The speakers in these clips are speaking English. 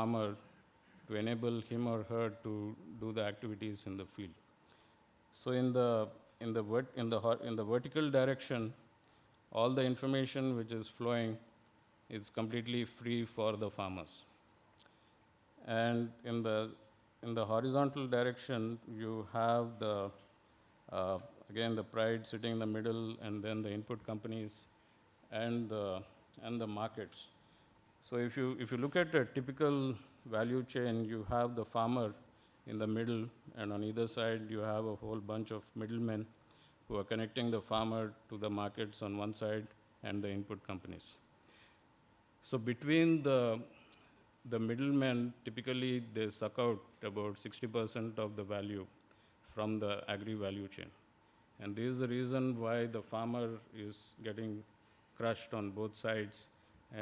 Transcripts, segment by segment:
farmer to enable him or her to do the activities in the field. So in the vertical direction, all the information which is flowing is completely free for the farmers. And in the horizontal direction, you have again the pride sitting in the middle, and then the input companies and the markets. So if you look at a typical value chain, you have the farmer in the middle, and on either side you have a whole bunch of middlemen who are connecting the farmer to the markets on one side and the input companies. So between the middlemen, typically they suck out about 60% of the value from the agri value chain. And this is the reason why the farmer is getting crushed on both sides,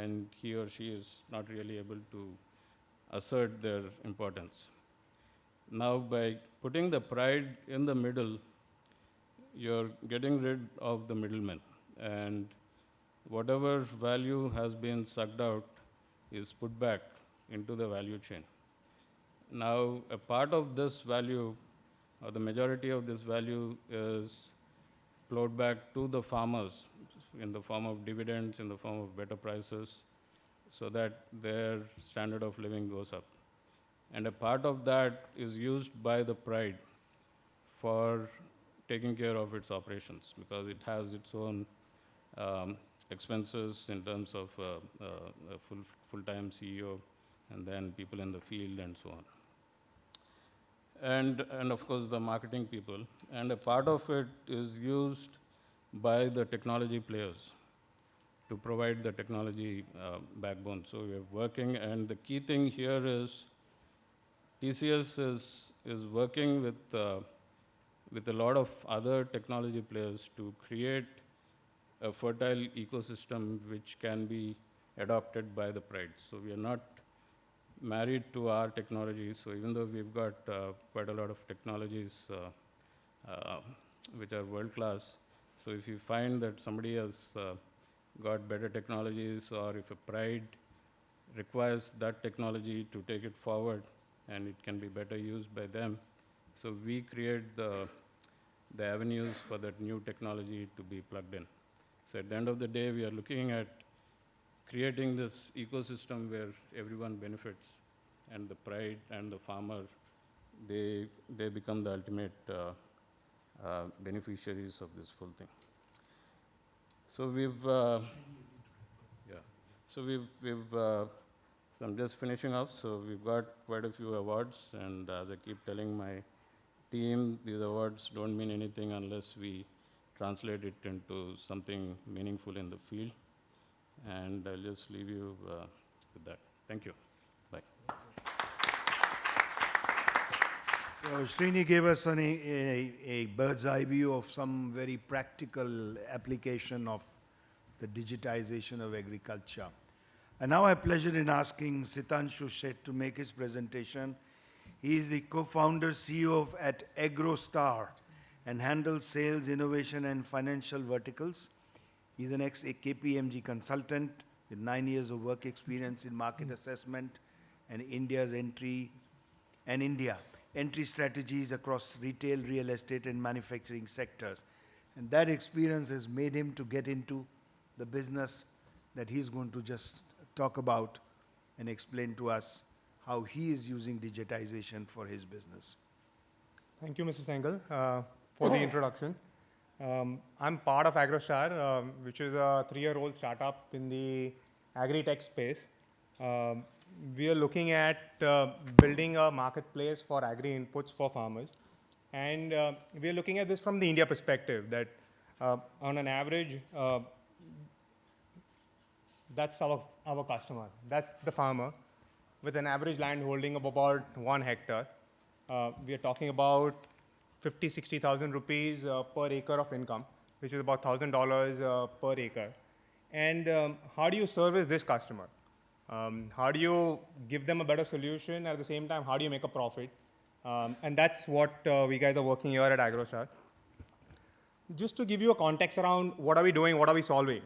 and he or she is not really able to assert their importance. Now, by putting the pride in the middle, you're getting rid of the middlemen, and whatever value has been sucked out is put back into the value chain. Now, a part of this value, or the majority of this value, is flowed back to the farmers in the form of dividends, in the form of better prices, so that their standard of living goes up. And a part of that is used by the pride for taking care of its operations, because it has its own expenses in terms of a full-time CEO, and then people in the field and so on. And of course the marketing people. And a part of it is used by the technology players to provide the technology backbone. So we are working, and the key thing here is TCS is working with a lot of other technology players to create a fertile ecosystem which can be adopted by the pride. So we are not married to our technology. So even though we've got quite a lot of technologies which are world class, so if you find that somebody has got better technologies, or if a pride requires that technology to take it forward and it can be better used by them, so we create the avenues for that new technology to be plugged in. So at the end of the day, we are looking at creating this ecosystem where everyone benefits, and the pride and the farmer, they become the ultimate beneficiaries of this full thing. So so I'm just finishing up. So we've got quite a few awards, and as I keep telling my team, these awards don't mean anything unless we translate it into something meaningful in the field. And I'll just leave you with that. Thank you. Bye. So Srini gave us a bird's eye view of some very practical application of the digitization of agriculture. And now I have pleasure in asking Sitanshu Sheth to make his presentation. He is the co-founder, CEO at AgroStar, and handles sales, innovation, and financial verticals. He's an ex-KPMG consultant with 9 years of work experience in market assessment and entry strategies across retail, real estate, and manufacturing sectors. And that experience has made him to get into the business that he's going to just talk about and explain to us how he is using digitization for his business. Thank you, Mr. Sengel, for the introduction. I'm part of AgroStar, which is a 3-year-old startup in the agri-tech space. We are looking at building a marketplace for agri inputs for farmers. And we are looking at this from the India perspective, that on an average, that's our customer. That's the farmer with an average land holding of about 1 hectare. We are talking about 60,000 rupees per acre of income, which is about $1,000 per acre. And how do you service this customer? How do you give them a better solution? At the same time, how do you make a profit? And that's what we guys are working here at AgroStar. Just to give you a context around what are we doing, what are we solving.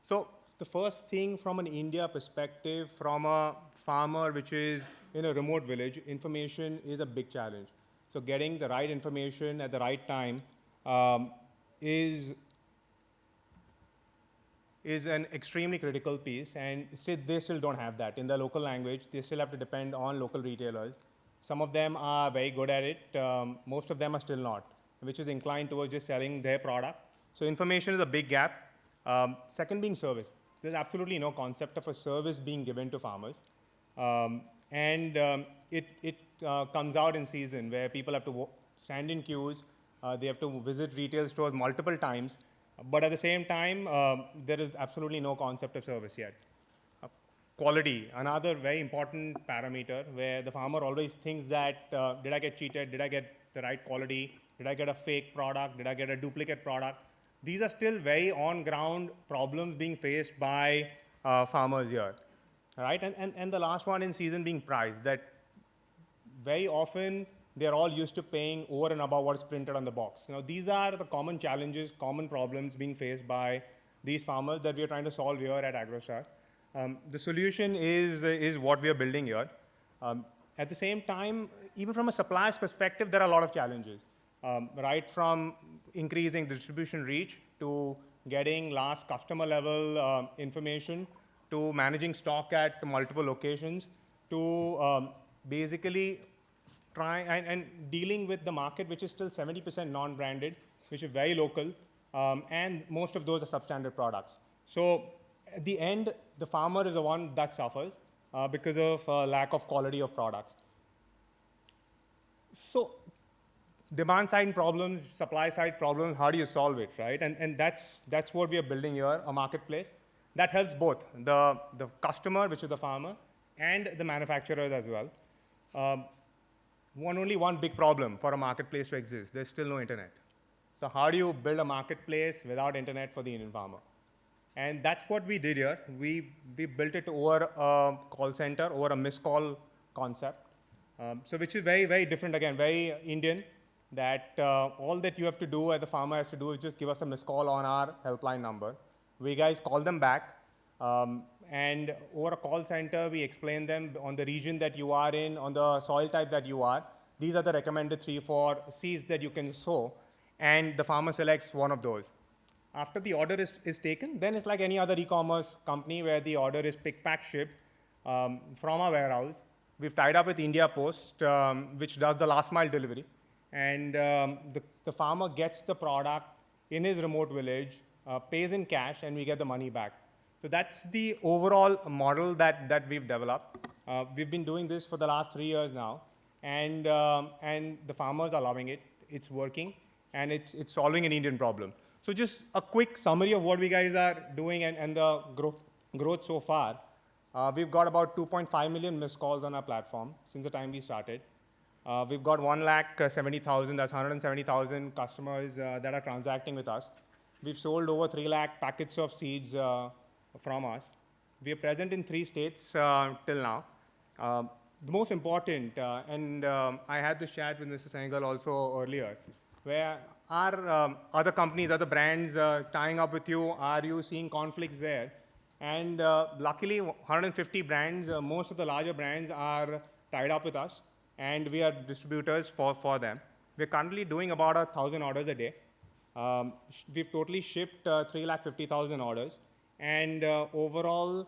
So the first thing from an India perspective, from a farmer which is in a remote village, information is a big challenge. So getting the right information at the right time um, is an extremely critical piece, and they still don't have that. In the local language, they still have to depend on local retailers. Some of them are very good at it. Most of them are still not, which is inclined towards just selling their product. So information is a big gap. Second being service. There's absolutely no concept of a service being given to farmers. And it comes out in season where people have to stand in queues, they have to visit retail stores multiple times, but at the same time, there is absolutely no concept of service yet. Uh, Quality, another very important parameter where the farmer always thinks that, did I get cheated? Did I get the right quality? Did I get a fake product? Did I get a duplicate product? These are still very on-ground problems being faced by farmers here, right? And the last one in season being price, that very often they're all used to paying over and above what's printed on the box. Now, these are the common challenges, common problems being faced by these farmers that we are trying to solve here at AgroStar. The solution is what we are building here. At the same time, even from a supplier's perspective, there are a lot of challenges, right from increasing distribution reach to getting last customer level information to managing stock at multiple locations to basically try and dealing with the market, which is still 70% non-branded, which is very local, and most of those are substandard products. So at the end, the farmer is the one that suffers because of lack of quality of products. So demand side problems, supply side problems, how do you solve it, right? And that's what we are building here, a marketplace that helps both the customer, which is the farmer, and the manufacturers as well. Only one big problem for a marketplace to exist. There's still no internet. So how do you build a marketplace without internet for the Indian farmer? And that's what we did here. We built it over a call center, over a missed call concept. So which is very, very different, again, very Indian, that all that you have to do as a farmer has to do is just give us a missed call on our helpline number. We guys call them back. And over a call center, we explain them on the region that you are in, on the soil type that you are. These are the recommended 3-4 seeds that you can sow, and the farmer selects one of those. After the order is taken, then it's like any other e-commerce company where the order is pick, pack, ship from our warehouse. We've tied up with India Post, which does the last mile delivery. And the farmer gets the product in his remote village, pays in cash, and we get the money back. So that's the overall model that we've developed. We've been doing this for the last 3 years now, and the farmers are loving it. It's working, and it's solving an Indian problem. So just a quick summary of what we guys are doing and the growth so far. We've got about 2.5 million missed calls on our platform since the time we started. We've got 1,70,000, that's 170,000 customers that are transacting with us. We've sold over 3 lakh packets of seeds from us. We are present in 3 states till now. The most important, and I had this chat with Mr. Sehgal also earlier, where are other companies, other brands tying up with you? Are you seeing conflicts there? And luckily, 150 brands, most of the larger brands are tied up with us, and we are distributors for them. We're currently doing about 1,000 orders a day. We've totally shipped 350,000 orders. And overall,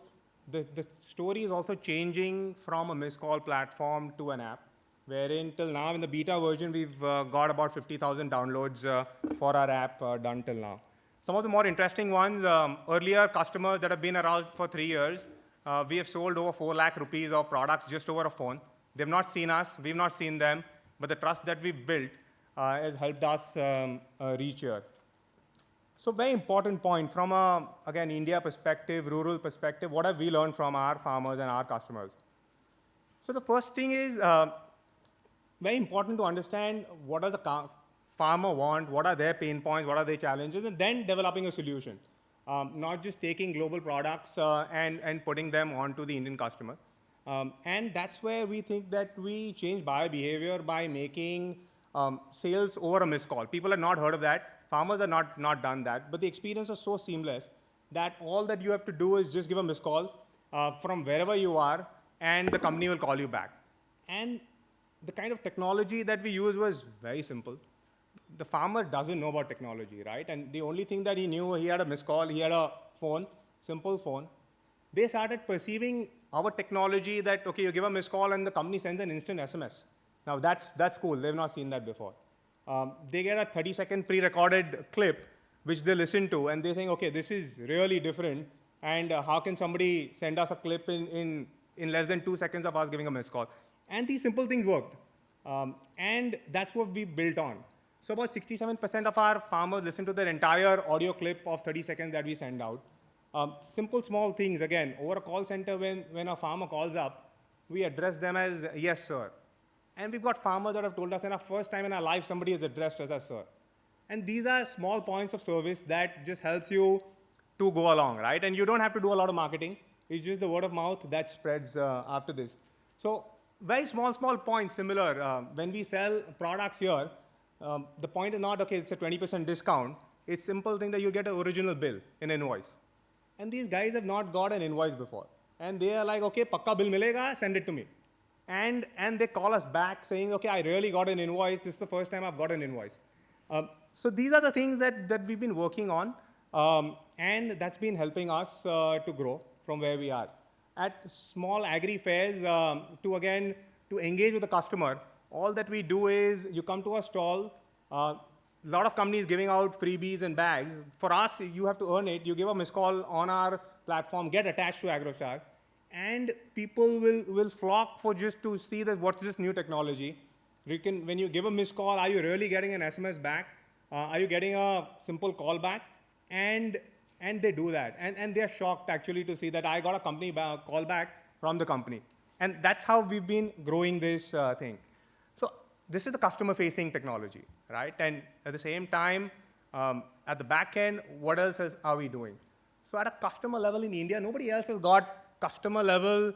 the story is also changing from a missed call platform to an app, wherein till now in the beta version, we've got about 50,000 downloads for our app done till now. Some of the more interesting ones, earlier customers that have been around for 3 years, we have sold over 4 lakh rupees of products just over a phone. They've not seen us, we've not seen them, but the trust that we've built has helped us reach here. So very important point from a, again, India perspective, rural perspective, what have we learned from our farmers and our customers? So the first thing is very important to understand what does the farmer want, what are their pain points, what are their challenges, and then developing a solution. Not just taking global products and putting them onto the Indian customer. And that's where we think that we change buyer behavior by making sales over a missed call. People have not heard of that. Farmers have not done that. But the experience is so seamless that all that you have to do is just give a missed call from wherever you are. and the company will call you back. And the kind of technology that we used was very simple. The farmer doesn't know about technology, right? And the only thing that he knew, he had a missed call, he had a phone, simple phone. They started perceiving our technology that, okay, you give a missed call and the company sends an instant SMS. Now that's cool, they've not seen that before. They get a 30-second pre-recorded clip which they listen to and they think, okay, this is really different, and how can somebody send us a clip in less than 2 seconds of us giving a missed call? And these simple things worked. And that's what we built on. So about 67% of our farmers listen to their entire audio clip of 30 seconds that we send out. Simple, small things, again, over a call center, when a farmer calls up, we address them as, yes, sir. And we've got farmers that have told us in our first time in our life, somebody has addressed us as sir. And these are small points of service that just helps you to go along, right? And you don't have to do a lot of marketing. It's just the word of mouth that spreads after this. So very small points, similar. When we sell products here, the point is not, okay, it's a 20% discount. It's simple thing that you get an original bill, an invoice. And these guys have not got an invoice before. And they are like, okay, pakka bill milega, send it to me. And they call us back saying, okay, I really got an invoice. This is the first time I've got an invoice. So these are the things that we've been working on. And that's been helping us to grow from where we are. At small agri fairs, to engage with the customer, all that we do is you come to a stall. A lot of companies giving out freebies and bags. For us, you have to earn it. You give a missed call on our platform, get attached to AgroStar, and people will flock for just to see that what's this new technology. When you give a missed call, are you really getting an SMS back? Are you getting a simple call back? And they do that. And they're shocked, actually, to see that I got a company call back from the company. And that's how we've been growing this thing. So this is the customer-facing technology, right? And at the same time, at the back end, what else are we doing? So at a customer level in India, nobody else has got customer-level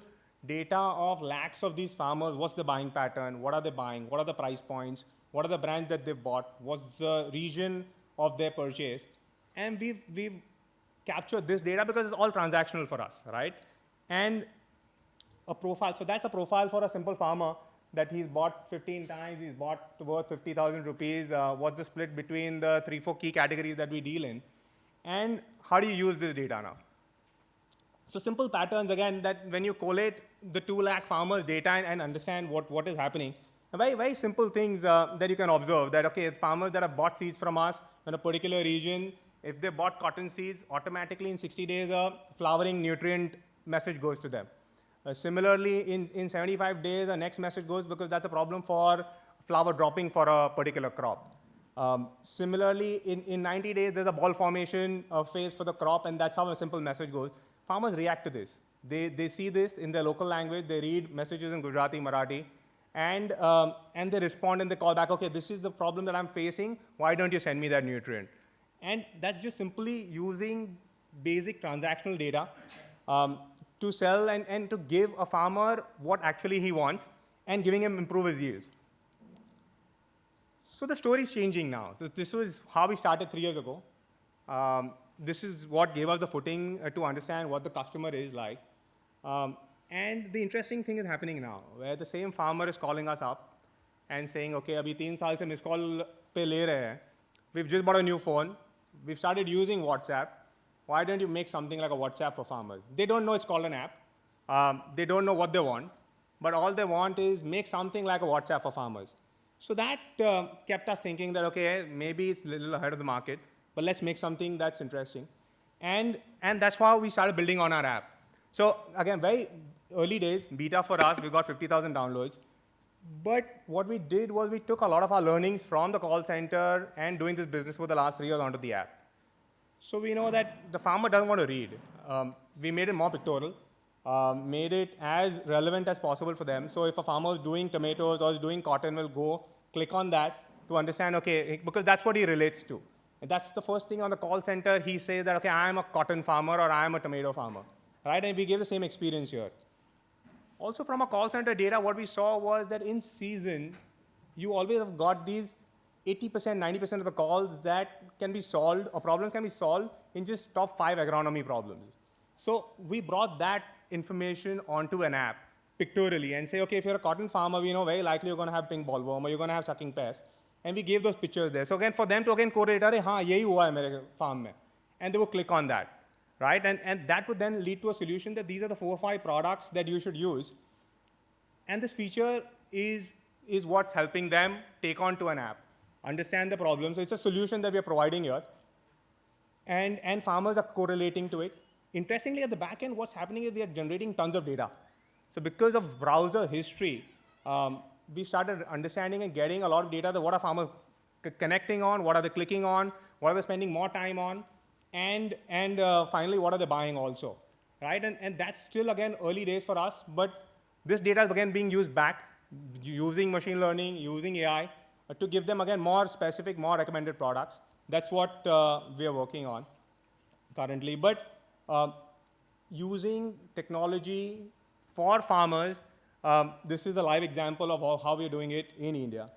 data of lakhs of these farmers. What's the buying pattern? What are they buying? What are the price points? What are the brands that they've bought? What's the region of their purchase? And we've captured this data because it's all transactional for us, right? And a profile. So that's a profile for a simple farmer that he's bought 15 times, he's bought worth 50,000 rupees. What's the split between the 3-4 key categories that we deal in? And how do you use this data now? So simple patterns, again, that when you collate the 2 lakh farmers' data and understand what is happening, very, very simple things that you can observe that, okay, farmers that have bought seeds from us in a particular region, if they bought cotton seeds, automatically in 60 days, a flowering nutrient message goes to them. Similarly, in 75 days, the next message goes because that's a problem for flower dropping for a particular crop. Similarly, in 90 days, there's a ball formation phase for the crop, and that's how a simple message goes. Farmers react to this. They see this in their local language. They read messages in Gujarati, Marathi, and they respond and they call back, okay, this is the problem that I'm facing. Why don't you send me that nutrient? And that's just simply using basic transactional data to sell and to give a farmer what actually he wants and giving him improve his yields. So the story is changing now. This was how we started 3 years ago. This is what gave us the footing to understand what the customer is like. And the interesting thing is happening now, where the same farmer is calling us up and saying, okay, abhi 3 saal se miss call pe le rahe hain. We've just bought a new phone. We've started using WhatsApp. Why don't you make something like a WhatsApp for farmers? They don't know it's called an app. They don't know what they want. But all they want is make something like a WhatsApp for farmers. So that kept us thinking that, okay, maybe it's a little ahead of the market, but let's make something that's interesting. And that's how we started building on our app. So again, very early days, beta for us, we got 50,000 downloads. But what we did was we took a lot of our learnings from the call center and doing this business for the last 3 years onto the app. So we know that the farmer doesn't want to read. We made it more pictorial, made it as relevant as possible for them. So if a farmer is doing tomatoes or is doing cotton, will go click on that to understand, okay, because that's what he relates to. And that's the first thing on the call center. He says that, okay, I am a cotton farmer or I am a tomato farmer, right? And we gave the same experience here. Also from a call center data, what we saw was that in season, you always have got these 80%, 90% of the calls that can be solved, or problems can be solved in just top 5 agronomy problems. So we brought that information onto an app pictorially and say, okay, if you're a cotton farmer, we know very likely you're going to have pink bollworm or you're going to have sucking pest. And we gave those pictures there. So again, for them to again correlate, "Arey, हाँ, यही हुआ है मेरे farm में." And they would click on that, right? And that would then lead to a solution that these are the 4 or 5 products that you should use. And this feature is what's helping them take on to an app, understand the problem. So it's a solution that we are providing here. And farmers are correlating to it. Interestingly, at the back end, what's happening is we are generating tons of data. So because of browser history, we started understanding and getting a lot of data that what are farmers connecting on, what are they clicking on, what are they spending more time on, and finally, what are they buying also, right? And that's still, again, early days for us, but this data is, again, being used back, using machine learning, using AI, to give them, again, more specific, more recommended products. That's what we are working on currently. But using technology for farmers, this is a live example of how we're doing it in India.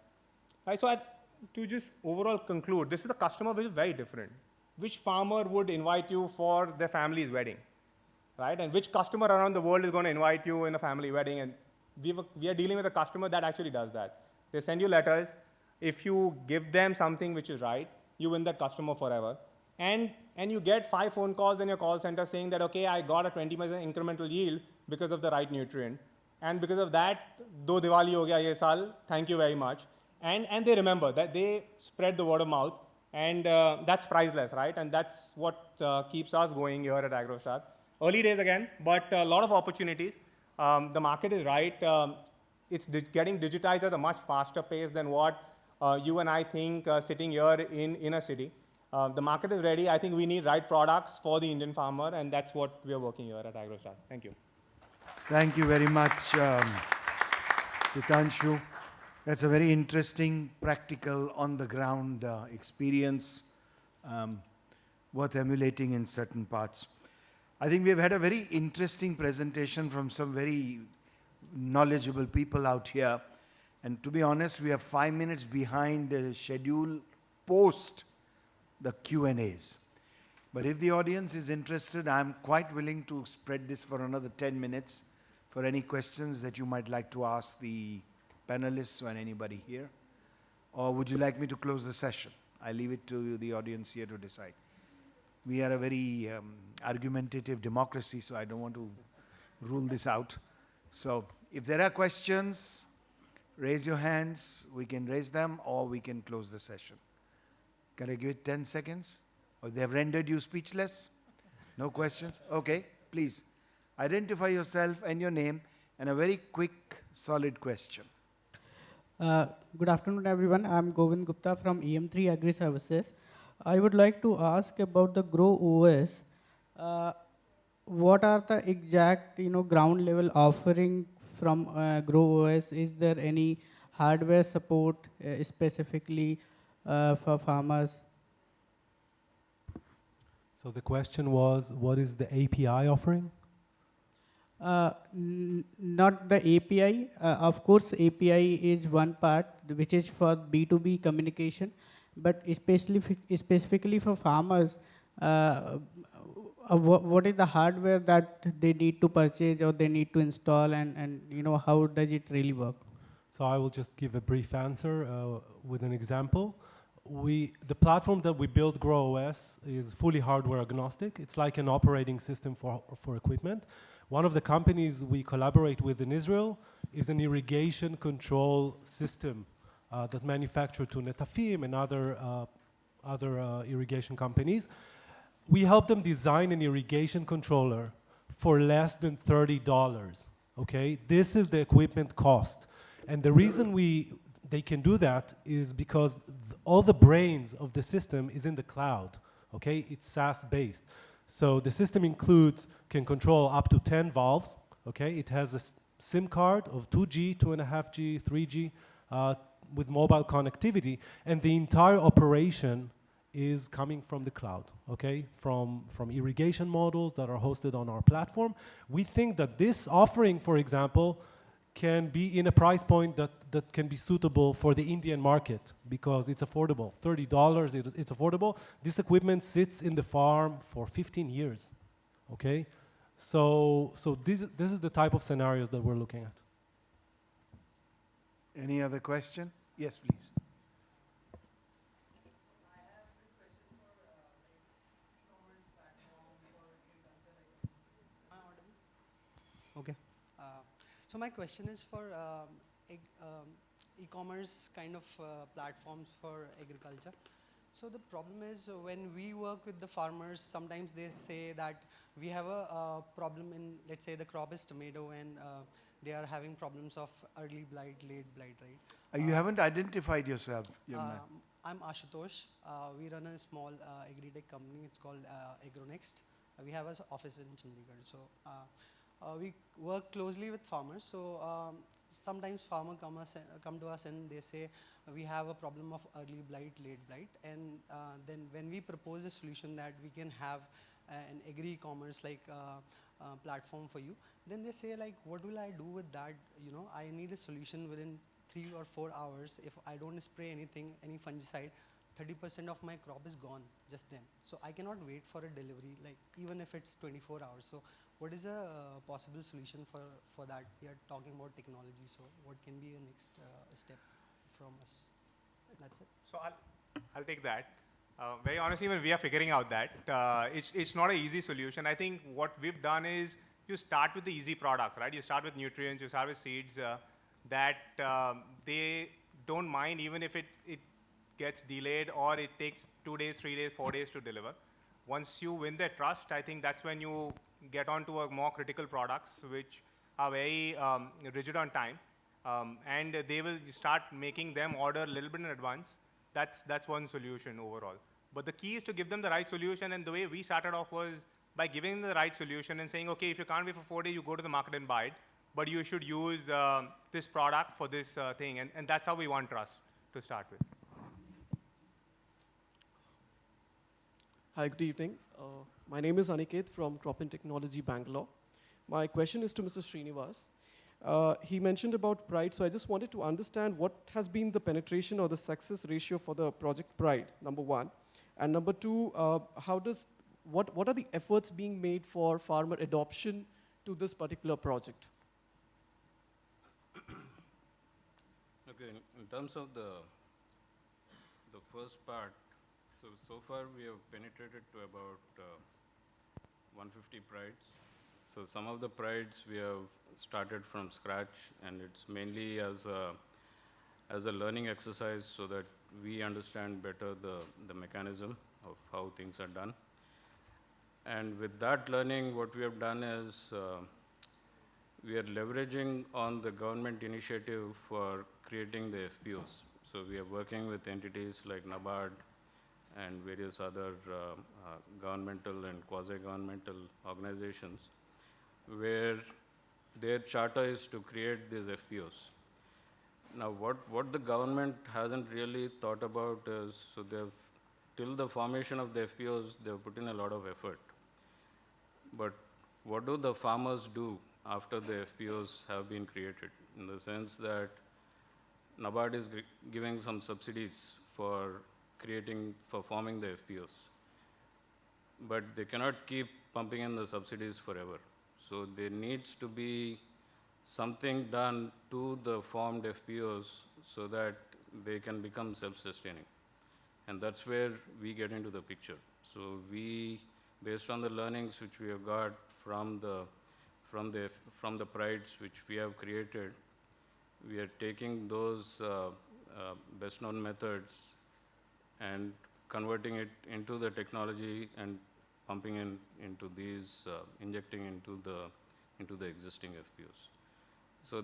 Right, so to just overall conclude, this is a customer which is very different. Which farmer would invite you for their family's wedding, right? And which customer around the world is going to invite you in a family wedding? And we are dealing with a customer that actually does that. They send you letters. If you give them something which is right, you win that customer forever. And you get 5 phone calls in your call center saying that, okay, I got a 20% incremental yield because of the right nutrient. And because of that, do Diwali ho gaya ye saal, thank you very much. And they remember that they spread the word of mouth. And that's priceless, right? And that's what keeps us going here at AgroStar. Early days again, but a lot of opportunities. The market is right. It's getting digitized at a much faster pace than what you and I think sitting here in a city. The market is ready. I think we need right products for the Indian farmer, and that's what we are working here at AgroStar. Thank you. Thank you very much, Sitanshu. That's a very interesting, practical, on-the-ground experience, worth emulating in certain parts. I think we've had a very interesting presentation from some very knowledgeable people out here. And to be honest, we are 5 minutes behind the schedule post the Q&As. But if the audience is interested, I'm quite willing to spread this for another 10 minutes for any questions that you might like to ask the panelists or anybody here. Or would you like me to close the session? I leave it to the audience here to decide. We are a very argumentative democracy, so I don't want to rule this out. So if there are questions, raise your hands. We can raise them, or we can close the session. Can I give it 10 seconds? Or they have rendered you speechless? No questions? Okay, please. Identify yourself and your name, and a very quick, solid question. Good afternoon, everyone. I'm Govind Gupta from EM3 Agri Services. I would like to ask about the Grow OS. What are the exact, ground level offering from Grow OS? Is there any hardware support specifically for farmers? So the question was, what is the API offering? Not the API. Of course, API is one part, which is for B2B communication. But specifically for farmers, what is the hardware that they need to purchase or they need to install, and how does it really work? So I will just give a brief answer with an example. The platform that we built, Grow OS, is fully hardware agnostic. It's like an operating system for equipment. One of the companies we collaborate with in Israel is an irrigation control system that manufactured to Netafim and other irrigation companies. We help them design an irrigation controller for less than $30. Okay, this is the equipment cost, and the reason they can do that is because all the brains of the system is in the cloud. Okay, it's SaaS based, so the system can control up to 10 valves. Okay, it has a SIM card of 2G, 2.5G, 3G. With mobile connectivity, and the entire operation is coming from the cloud, okay? From irrigation models that are hosted on our platform. We think that this offering, for example, can be in a price point that can be suitable for the Indian market because it's affordable. $30, it's affordable. This equipment sits in the farm for 15 years, okay? So this is the type of scenarios that we're looking at. Any other question? Yes, please. Am I audible? Okay. So my question is for e-commerce kind of platforms for agriculture. So the problem is when we work with the farmers, sometimes they say that we have a problem in, let's say the crop is tomato and they are having problems of early blight, late blight, right? You haven't identified yourself, young man. I'm Ashutosh. We run a small agri-tech company. It's called AgroNext. We have an office in Chandigarh. So we work closely with farmers. So sometimes farmers come to us and they say we have a problem of early blight, late blight, and then when we propose a solution that we can have an agri-commerce like platform for you, then they say like, what will I do with that? You know, I need a solution within 3 or 4 hours. If I don't spray anything, any fungicide, 30% of my crop is gone just then. So I cannot wait for a delivery, like even if it's 24 hours. So what is a possible solution for that? We are talking about technology. So what can be a next step from us? That's it. So I'll take that. Very honestly, when we are figuring out that, it's not an easy solution. I think what we've done is you start with the easy product, right? You start with nutrients, you start with seeds that they don't mind even if it gets delayed or it takes 2 days, 3 days, 4 days to deliver. Once you win their trust, I think that's when you get onto a more critical products which are very rigid on time. And they will start making them order a little bit in advance. That's one solution overall. But the key is to give them the right solution, and the way we started off was by giving them the right solution and saying, okay, if you can't wait for 4 days, you go to the market and buy it, but you should use this product for this thing, and that's how we want trust to start with. Hi, good evening. My name is Aniket from Crop and Technology, Bangalore. My question is to Mr. Srinivas. He mentioned about Pride, so I just wanted to understand what has been the penetration or the success ratio for the project Pride, number one. And number two, what are the efforts being made for farmer adoption to this particular project? Okay, in terms of the first part, so far we have penetrated to about 150 prides. So some of the prides we have started from scratch, and it's mainly as a learning exercise so that we understand better the mechanism of how things are done. And with that learning, what we have done is we are leveraging on the government initiative for creating the FPOs. So we are working with entities like NABARD and various other governmental and quasi-governmental organizations, where their charter is to create these FPOs. Now, what the government hasn't really thought about is, so till the formation of the FPOs, they've put in a lot of effort. But what do the farmers do after the FPOs have been created? In the sense that NABARD is giving some subsidies for forming the FPOs. But they cannot keep pumping in the subsidies forever. So there needs to be something done to the formed FPOs so that they can become self-sustaining. And that's where we get into the picture. So we, based on the learnings which we have got from the prides which we have created, we are taking those best known methods and converting it into the technology and pumping into these, injecting into the existing FPOs. So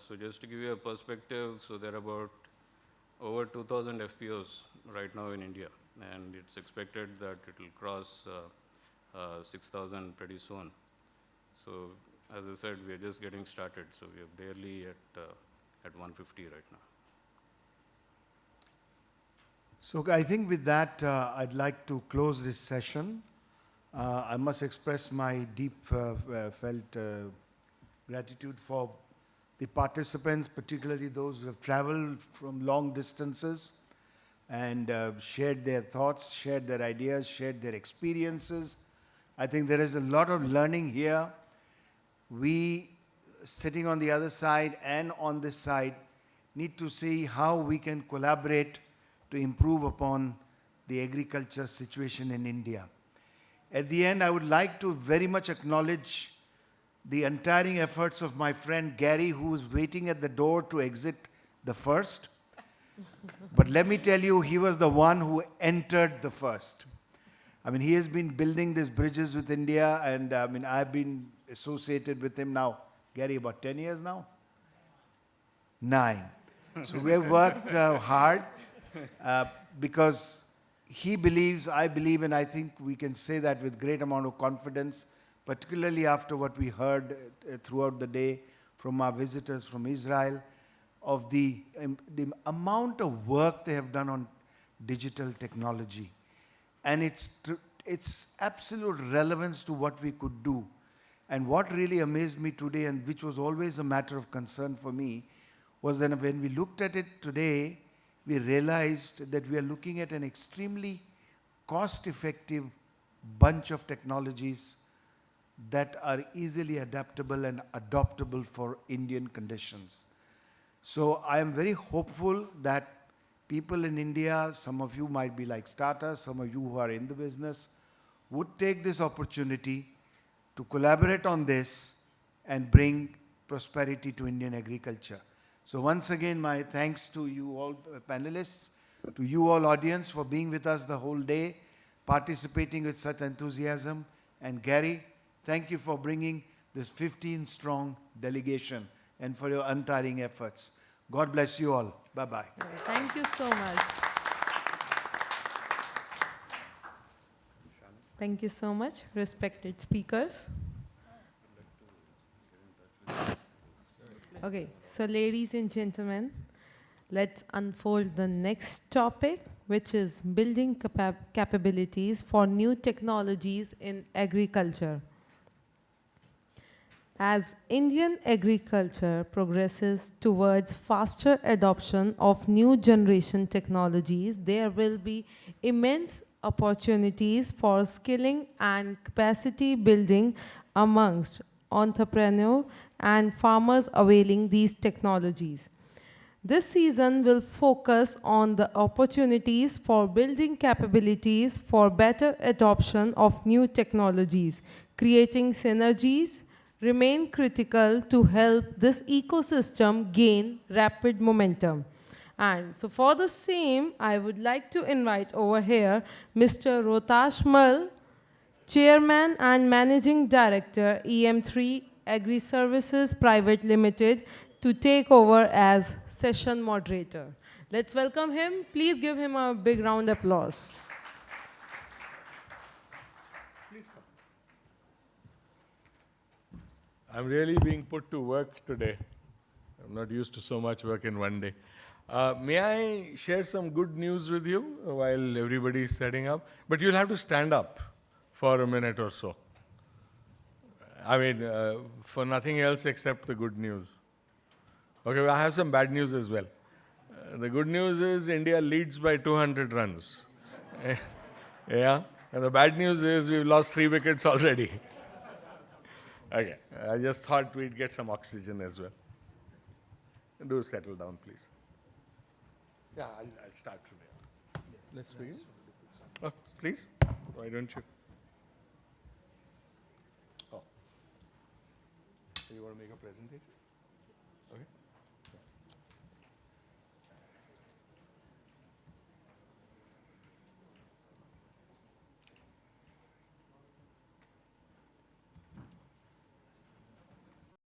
so just to give you a perspective, so there are about over 2,000 FPOs right now in India, and it's expected that it will cross 6,000 pretty soon. So as I said, we are just getting started, so we are barely at 150 right now. So I think with that, I'd like to close this session. I must express my deep felt gratitude for the participants, particularly those who have traveled from long distances and shared their thoughts, shared their ideas, shared their experiences, I think there is a lot of learning here. We, sitting on the other side and on this side, need to see how we can collaborate to improve upon the agriculture situation in India. At the end, I would like to very much acknowledge the untiring efforts of my friend Gary, who is waiting at the door to exit the first. But let me tell you, he was the one who entered the first. I mean, he has been building these bridges with India, and I mean, I've been associated with him now, Gary, about 10 years now? 9. So we have worked hard because he believes, I believe, and I think we can say that with great amount of confidence, particularly after what we heard throughout the day from our visitors from Israel, of the amount of work they have done on digital technology and its absolute relevance to what we could do. And what really amazed me today, and which was always a matter of concern for me, was that when we looked at it today, we realized that we are looking at an extremely cost-effective bunch of technologies that are easily adaptable and adoptable for Indian conditions. So I am very hopeful that people in India, some of you might be like starters, some of you who are in the business, would take this opportunity to collaborate on this and bring prosperity to Indian agriculture. So once again, my thanks to you all panelists, to you all audience for being with us the whole day, participating with such enthusiasm. And Gary, thank you for bringing this 15-strong delegation and for your untiring efforts. God bless you all. Bye-bye. Thank you so much. Thank you so much, respected speakers. Okay, so ladies and gentlemen, let's unfold the next topic, which is building capabilities for new technologies in agriculture. As Indian agriculture progresses towards faster adoption of new generation technologies, there will be immense opportunities for skilling and capacity building amongst entrepreneurs and farmers availing these technologies. This season will focus on the opportunities for building capabilities for better adoption of new technologies. Creating synergies remain critical to help this ecosystem gain rapid momentum. And so for the same, I would like to invite over here Mr. Rotash Mal, Chairman and Managing Director, EM3 Agri Services Private Limited, to take over as session moderator. Let's welcome him. Please give him a big round of applause. I'm really being put to work today. I'm not used to so much work in one day. May I share some good news with you while everybody is setting up? But you'll have to stand up for a minute or so. I mean, for nothing else except the good news. Okay, well, I have some bad news as well. The good news is India leads by 200 runs. Yeah, and the bad news is we've lost 3 wickets already. Okay, I just thought we'd get some oxygen as well. Do settle down, please. Yeah, I'll start from here. Let's begin. Oh, please, why don't you? Oh. You want to make a presentation? Okay.